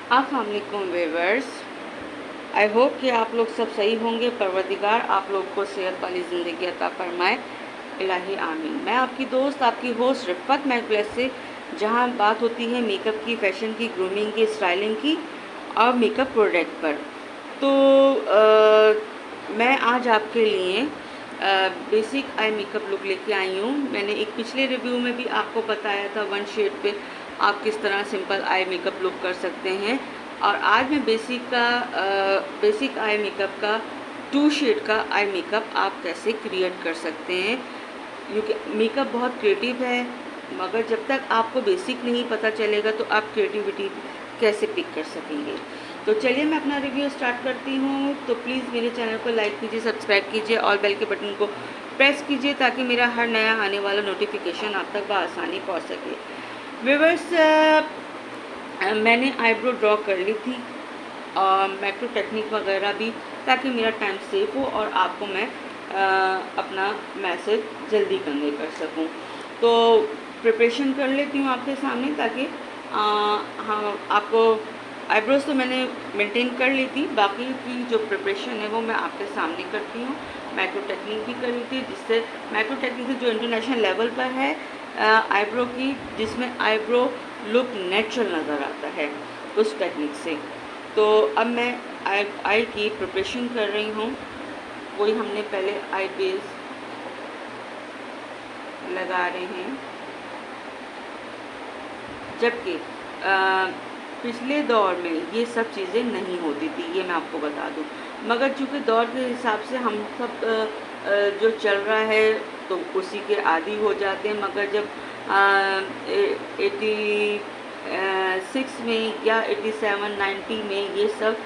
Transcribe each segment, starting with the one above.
अस्सलाम वालेकुम viewers. I hope कि आप लोग सब सही होंगे। परवरदिगार आप लोग को सेहत वाली ज़िंदगी अता फरमाए, इलाही आमीन। मैं आपकी दोस्त, आपकी होस्ट रिफ़त मैकप्लेस से, जहां बात होती है मेकअप की, फ़ैशन की, ग्रूमिंग की, स्टाइलिंग की और मेकअप प्रोडक्ट पर। तो मैं आज आपके लिए बेसिक आई मेकअप लुक लेके आई हूँ। मैंने एक पिछले रिव्यू में भी आपको बताया था वन शेड पे आप किस तरह सिंपल आई मेकअप लुक कर सकते हैं, और आज मैं बेसिक आई मेकअप का 2 शेड का आई मेकअप आप कैसे क्रिएट कर सकते हैं। क्योंकि मेकअप बहुत क्रिएटिव है, मगर जब तक आपको बेसिक नहीं पता चलेगा तो आप क्रिएटिविटी कैसे पिक कर सकेंगे। तो चलिए मैं अपना रिव्यू स्टार्ट करती हूँ। तो प्लीज़ मेरे चैनल को लाइक कीजिए, सब्सक्राइब कीजिए और बेल के बटन को प्रेस कीजिए ताकि मेरा हर नया आने वाला नोटिफिकेशन आप तक बआसानी पहुँच सके। व्यूअर्स, मैंने आईब्रो ड्रॉ कर ली थी और मैक्रो टेक्निक वगैरह भी, ताकि मेरा टाइम सेव हो और आपको मैं अपना मैसेज जल्दी कन्वे कर सकूं। तो प्रिपरेशन कर लेती हूँ आपके सामने, ताकि हाँ, आपको आईब्रोज तो मैंने मेंटेन कर ली थी, बाकी की जो प्रिपरेशन है वो मैं आपके सामने करती हूँ। मैक्रो टेक्निक भी कर ली थी, जिससे मैक्रो टेक्निक जो इंटरनेशनल लेवल पर है आईब्रो की, जिसमें आईब्रो लुक नेचुरल नज़र आता है उस टेक्निक से। तो अब मैं आई की प्रिपरेशन कर रही हूँ। वही हमने पहले आई बेस लगा रहे हैं, जबकि पिछले दौर में ये सब चीज़ें नहीं होती थी, ये मैं आपको बता दूं। मगर चूँकि दौर के हिसाब से हम सब जो चल रहा है तो उसी के आदी हो जाते हैं। मगर जब 86 में या 87, 90 में ये सब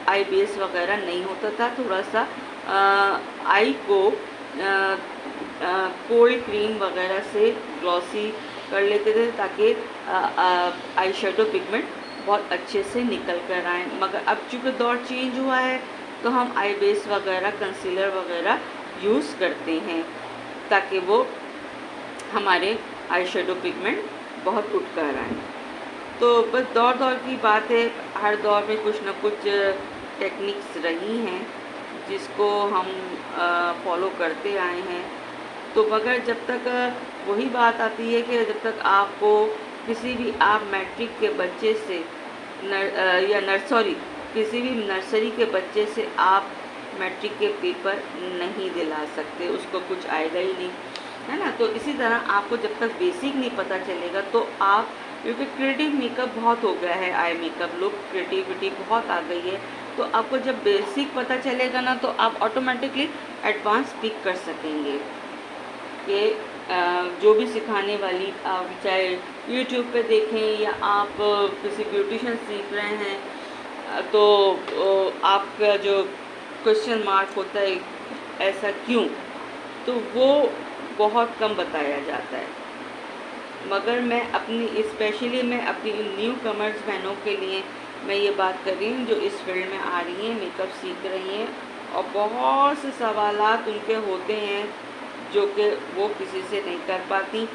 आई बेस वगैरह नहीं होता था। थोड़ा सा आई को कोल्ड क्रीम वगैरह से ग्लॉसी कर लेते थे, ताकि आई शेडो पिगमेंट बहुत अच्छे से निकल कर आए। मगर अब चूँकि दौर चेंज हुआ है तो हम आई बेस वगैरह, कंसीलर वगैरह यूज़ करते हैं, ताकि वो हमारे आई शेडो पिगमेंट बहुत उठ कर आए। तो बस दौर दौर की बात है, हर दौर में कुछ ना कुछ टेक्निक्स रही हैं जिसको हम फॉलो करते आए हैं। तो मगर जब तक वही बात आती है कि जब तक आपको किसी भी आप मैट्रिक के बच्चे से किसी भी नर्सरी के बच्चे से आप मैट्रिक के पेपर नहीं दिला सकते, उसको कुछ आएगा ही नहीं, है ना। तो इसी तरह आपको जब तक बेसिक नहीं पता चलेगा तो आप, क्योंकि क्रिएटिव मेकअप बहुत हो गया है, आई मेकअप लुक क्रिएटिविटी बहुत आ गई है, तो आपको जब बेसिक पता चलेगा ना तो आप ऑटोमेटिकली एडवांस पिक कर सकेंगे। कि जो भी सिखाने वाली, आप चाहे यूट्यूब पे देखें या आप किसी ब्यूटिशियन सीख रहे हैं, तो आपका जो क्वेश्चन मार्क होता है ऐसा क्यों, तो वो बहुत कम बताया जाता है। मगर मैं स्पेशली मैं अपनी न्यू कमर्स बहनों के लिए मैं ये बात कर रही हूँ जो इस फील्ड में आ रही हैं, मेकअप सीख रही हैं, और बहुत से सवालात उनके होते हैं जो कि वो किसी से नहीं कर पाती।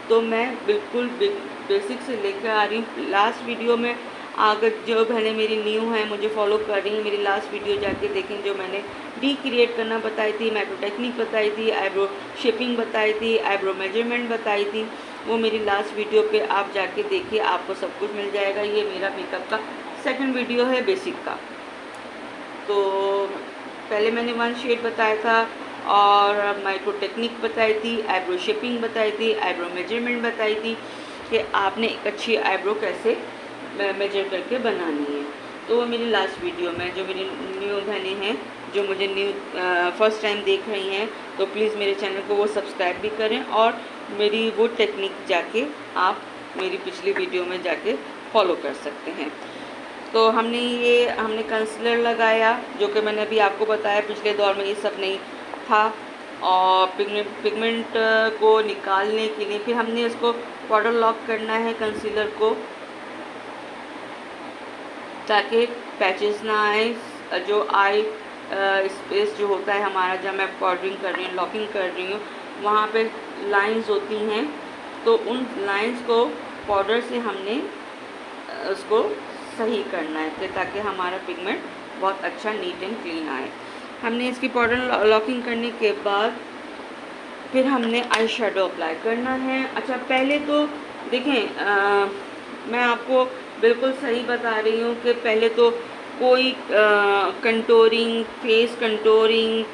तो मैं बिल्कुल बेसिक से लेकर आ रही हूँ। लास्ट वीडियो में अगर जो बहनें मेरी न्यू हैं, मुझे फॉलो कर रही हैं, मेरी लास्ट वीडियो जाके देखें, जो मैंने डी क्रिएट करना बताई थी, मैक्रो टेक्निक बताई थी, आईब्रो शेपिंग बताई थी, आईब्रो मेजरमेंट बताई थी, वो मेरी लास्ट वीडियो पे आप जाके देखिए, आपको सब कुछ मिल जाएगा। ये मेरा मेकअप का सेकंड वीडियो है बेसिक का। तो पहले मैंने 1 शेड बताया था और माइक्रो टेक्निक बताई थी, आईब्रो शेपिंग बताई थी, आईब्रो मेजरमेंट बताई थी कि आपने एक अच्छी आईब्रो कैसे मेजर करके बनानी है। तो वो मेरी लास्ट वीडियो में, जो मेरी न्यू बहनें हैं जो मुझे फर्स्ट टाइम देख रही हैं, तो प्लीज़ मेरे चैनल को वो सब्सक्राइब भी करें और मेरी वो टेक्निक जाके आप मेरी पिछली वीडियो में जाके फॉलो कर सकते हैं। तो हमने कंसीलर लगाया, जो कि मैंने अभी आपको बताया पिछले दौर में ये सब नहीं था, और पिगमेंट को निकालने के लिए फिर हमने इसको पाउडर लॉक करना है कंसीलर को, ताकि पैचेस ना आए। जो आई स्पेस जो होता है हमारा, जब मैं पाउडरिंग कर रही हूँ, लॉकिंग कर रही हूँ, वहाँ पे लाइंस होती हैं, तो उन लाइंस को पाउडर से हमने उसको सही करना है ताकि हमारा पिगमेंट बहुत अच्छा नीट एंड क्लीन आए। हमने इसकी पाउडर लॉकिंग करने के बाद फिर हमने आई शेडो अप्लाई करना है। अच्छा पहले तो देखें मैं आपको बिल्कुल सही बता रही हूँ कि पहले तो कोई contouring, face contouring,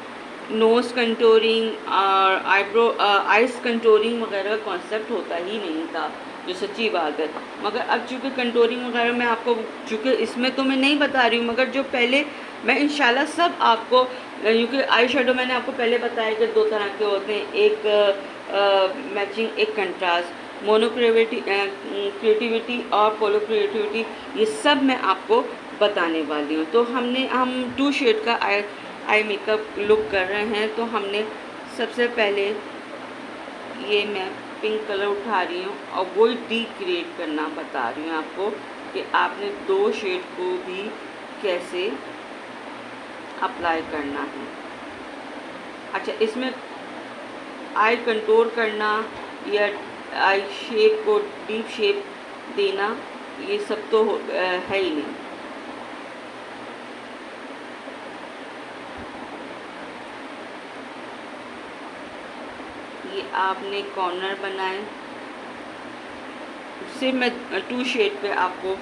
nose contouring और आईब्रो आइस कंटोरिंग वगैरह का कॉन्सेप्ट होता ही नहीं था, जो सच्ची बात है। मगर अब चूँकि कंटोरिंग वगैरह मैं आपको, चूँकि इसमें तो मैं नहीं बता रही हूँ, मगर जो पहले मैं इंशाल्लाह सब आपको, क्योंकि आई शेडो मैंने आपको पहले बताया कि 2 तरह के होते हैं, एक मैचिंग, एक कंट्रास्ट, क्रिएटिविटी और पोलो क्रिएटिविटी, ये सब मैं आपको बताने वाली हूँ। तो हम 2 शेड का आई मेकअप लुक कर रहे हैं। तो हमने सबसे पहले ये मैं पिंक कलर उठा रही हूँ और वही क्रिएट करना बता रही हूँ आपको कि आपने 2 शेड को भी कैसे अप्लाई करना है। अच्छा इसमें आई कंटूर करना या आई शेप को डीप शेप देना, ये सब तो है ही नहीं। ये आपने कॉर्नर बनाए, सिर्फ मैं 2 शेड पे आपको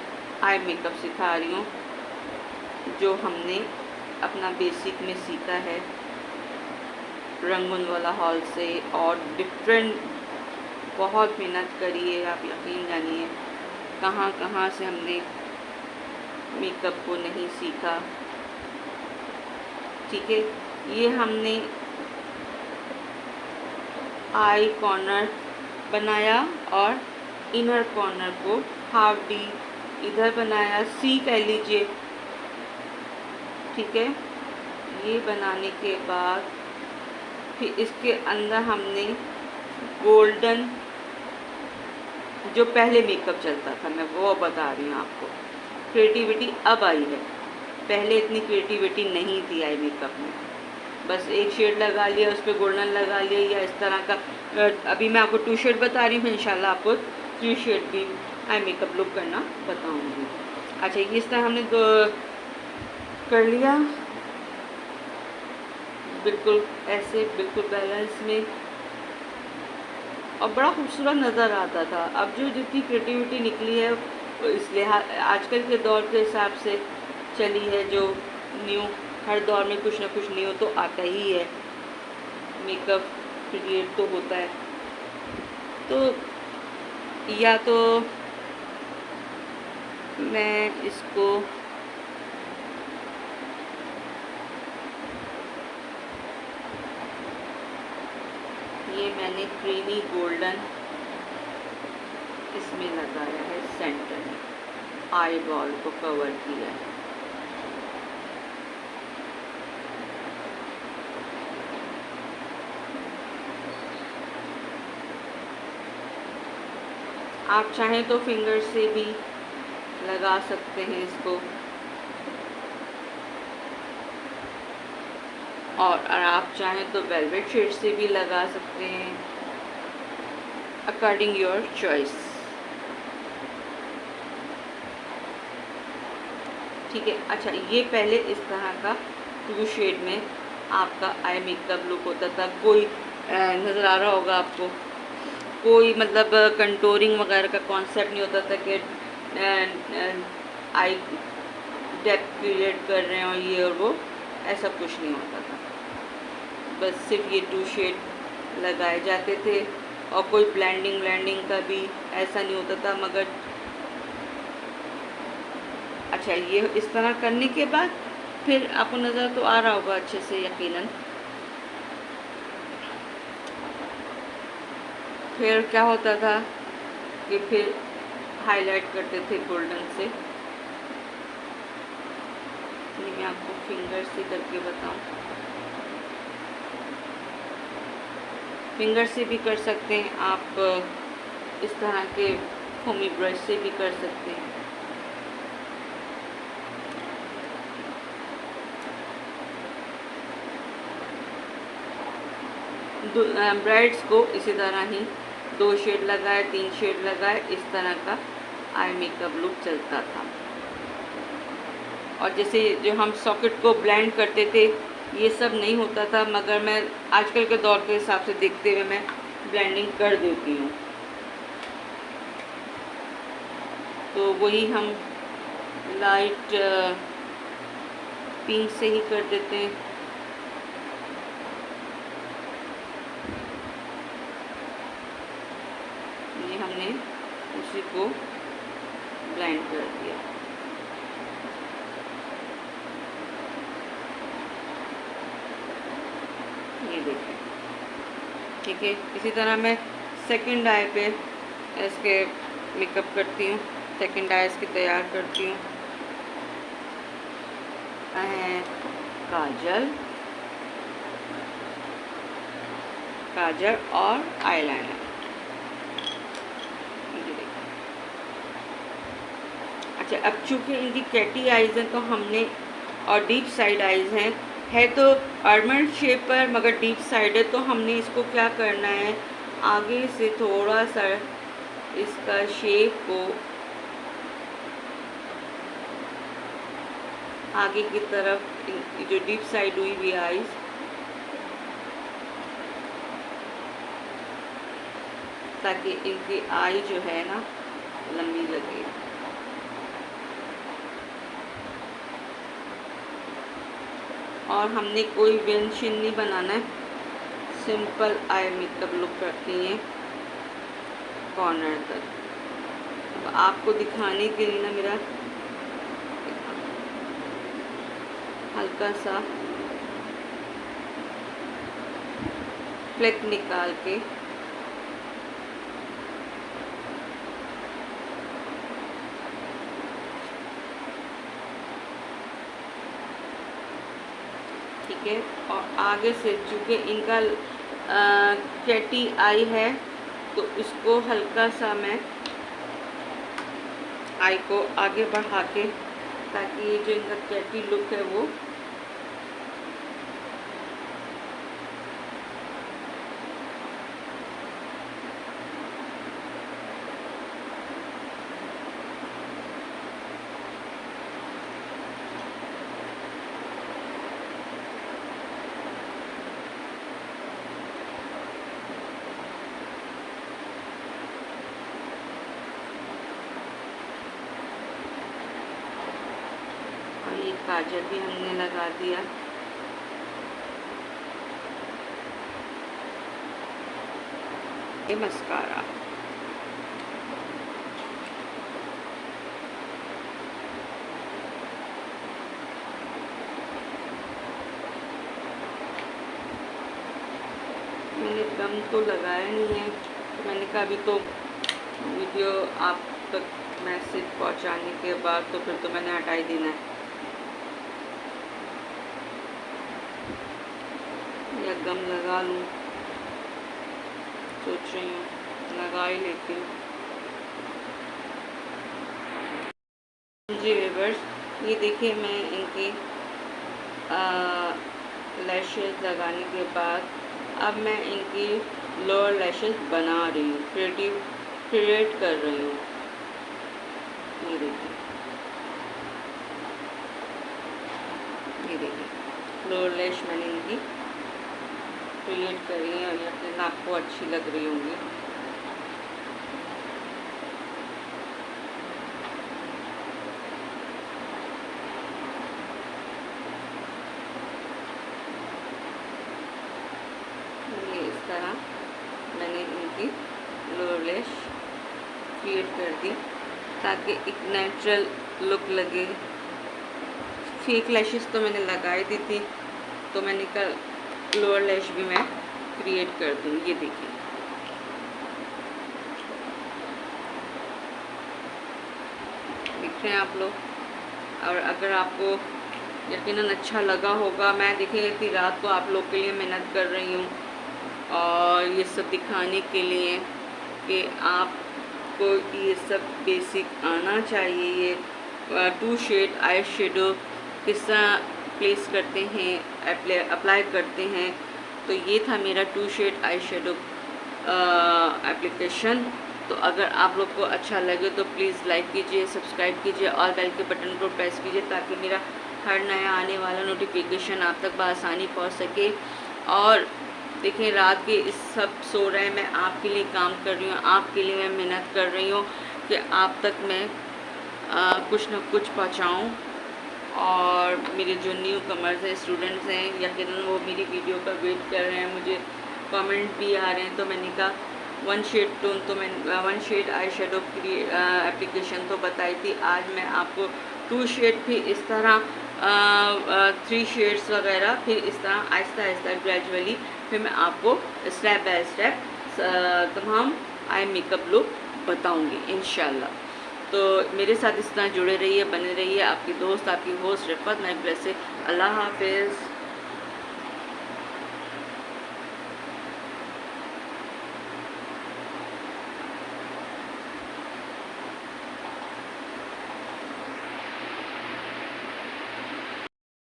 आई मेकअप सिखा रही हूँ, जो हमने अपना बेसिक में सीखा है रंगून वाला हॉल से, और डिफरेंट बहुत मेहनत करी है, आप यकीन जानिए कहाँ कहाँ से हमने मेकअप को नहीं सीखा। ठीक है, ये हमने आई कॉर्नर बनाया और इनर कॉर्नर को हाफ डी इधर बनाया, सी कह लीजिए। ठीक है, ये बनाने के बाद फिर इसके अंदर हमने गोल्डन, जो पहले मेकअप चलता था मैं वो बता रही हूँ आपको, क्रिएटिविटी अब आई है, पहले इतनी क्रिएटिविटी नहीं थी आई मेकअप में। बस एक शेड लगा लिया, उस पर गोल्डन लगा लिया, या इस तरह का। अभी मैं आपको 2 शेड बता रही हूँ, इंशाल्लाह आपको 3 शेड भी आई मेकअप लुक करना बताऊँगी। अच्छा इस तरह हमने कर लिया, बिल्कुल ऐसे, बिल्कुल बैलेंस में, और बड़ा खूबसूरत नज़र आता था। अब जो जितनी क्रिएटिविटी निकली है इसलिए आजकल के दौर के हिसाब से चली है, जो न्यू, हर दौर में कुछ ना कुछ न्यू तो आता ही है, मेकअप क्रिएट तो होता है। तो या तो मैं इसको ये मैंने क्रीमी गोल्डन इसमें लगाया है, सेंटर में आई बॉल को कवर किया है। आप चाहें तो फिंगर से भी लगा सकते हैं इसको, और आप चाहें तो वेलवेट शेड से भी लगा सकते हैं, अकॉर्डिंग योर चॉइस। ठीक है, अच्छा ये पहले इस तरह का 2 शेड में आपका आई मेकअप लुक होता था। कोई नज़र आ रहा होगा आपको, कोई मतलब कंटोरिंग वगैरह का कॉन्सेप्ट नहीं होता था कि आई डेप्थ क्रिएट कर रहे हैं और ये और वो, ऐसा कुछ नहीं होता था। बस सिर्फ ये 2 शेड लगाए जाते थे, और कोई ब्लेंडिंग का भी ऐसा नहीं होता था। मगर अच्छा ये इस तरह करने के बाद फिर आपको नज़र तो आ रहा होगा अच्छे से यकीनन। फिर क्या होता था कि फिर हाईलाइट करते थे गोल्डन से। ये मैं आपको फिंगर से करके बताऊं, फिंगर से भी कर सकते हैं आप, इस तरह के फोमी ब्रश से भी कर सकते हैं। ब्राइड्स को इसी तरह ही 2 शेड लगाए, 3 शेड लगाए, इस तरह का आई मेकअप लुक चलता था। और जैसे जो हम सॉकेट को ब्लेंड करते थे ये सब नहीं होता था, मगर मैं आजकल के दौर के हिसाब से देखते हुए मैं ब्लेंडिंग कर देती हूँ। तो वही हम लाइट पिंक से ही कर देते हैं। ये हमने उसी को ब्लेंड कर दिया। ये देखिए, ठीक है। इसी तरह मैं सेकंड आई पे इसके मेकअप करती हूँ, सेकंड आई इसकी तैयार करती हूँ। है काजल, काजल और आईलाइनर। अच्छा, अब चूँकि इनकी कैटी आइज़ हैं तो हमने और डीप साइड आइज़ हैं, है तो आलमंड शेप पर मगर डीप साइड है, तो हमने इसको क्या करना है, आगे से थोड़ा सा इसका शेप को आगे की तरफ, जो डीप साइड हुई हुई आइज़, ताकि इनकी आई जो है ना लंबी लगे। और हमने कोई व्यंजन नहीं बनाना है, सिंपल आई मेकअप लुक करती हैं कॉर्नर तक। अब आपको दिखाने के लिए ना मेरा हल्का सा फ्लेक निकाल के ठीक है। और आगे से चूँकि इनका कैटी आई है तो इसको हल्का सा मैं आई को आगे बढ़ा के, ताकि ये जो इनका कैटी लुक है वो ये काजल भी हमने लगा दिया। ये मस्कारा, मैंने गम तो लगाया नहीं है, तो मैंने कहा अभी तो वीडियो आप तक मैसेज पहुंचाने के बाद तो फिर तो मैंने हटा ही देना है, या गम लगा लूँ, सोच रही हूँ लगा ही लेती हूँ। जी व्यूअर्स, ये देखिए मैं इनकी लैशेस लगाने के बाद अब मैं इनकी लोअर लैशेस बना रही हूँ, क्रिएट कर रही हूँ। ये देखिए, ये देखिए लोअर लैश मैंने इनकी क्रिएट करी है और यकीन आपको अच्छी लग रही होंगी। ये इस तरह मैंने इनकी लोअर लैश क्रिएट कर दी ताकि एक नेचुरल लुक लगे। फेक लैशेस तो मैंने लगाई दी थी, तो मैंने कहा लोअर लैश भी मैं क्रिएट कर दूँ। ये देखिए, देख रहे हैं आप लोग। और अगर आपको यकीनन अच्छा लगा होगा, मैं देखिए इतनी रात को आप लोग के लिए मेहनत कर रही हूँ और ये सब दिखाने के लिए कि आपको ये सब बेसिक आना चाहिए। ये 2 शेड आई शेडो किस तरह प्लेस करते हैं, अप्लाई करते हैं। तो ये था मेरा 2 शेड आई शेडो एप्लीकेशन। तो अगर आप लोग को अच्छा लगे तो प्लीज़ लाइक कीजिए, सब्सक्राइब कीजिए और बेल के बटन को प्रेस कीजिए ताकि मेरा हर नया आने वाला नोटिफिकेशन आप तक बआसानी पहुंच सके। और देखिए रात के इस सब सो रहे हैं, मैं आपके लिए काम कर रही हूँ, आपके लिए मैं मेहनत कर रही हूँ कि आप तक मैं कुछ न कुछ पहुँचाऊँ। और मेरे जो न्यू कमर्स हैं, स्टूडेंट्स हैं, यकीनन वो मेरी वीडियो का वेट कर रहे हैं, मुझे कमेंट भी आ रहे हैं। तो मैंने कहा वन शेड टोन तो मैं वन शेड आई शेडो की एप्लीकेशन तो बताई थी, आज मैं आपको 2 शेड फिर इस तरह 3 शेड्स वगैरह फिर इस तरह आहिस्ता आहिस्ता ग्रेजुअली फिर मैं आपको स्टेप बाय स्टेप तमाम आई मेकअप लुक बताऊंगी इंशाल्लाह। तो मेरे साथ इस तरह जुड़े रहिए, बने रहिए। आपकी दोस्त, आपकी होस्ट रिफत नाइक से। अल्लाह हाफिज़।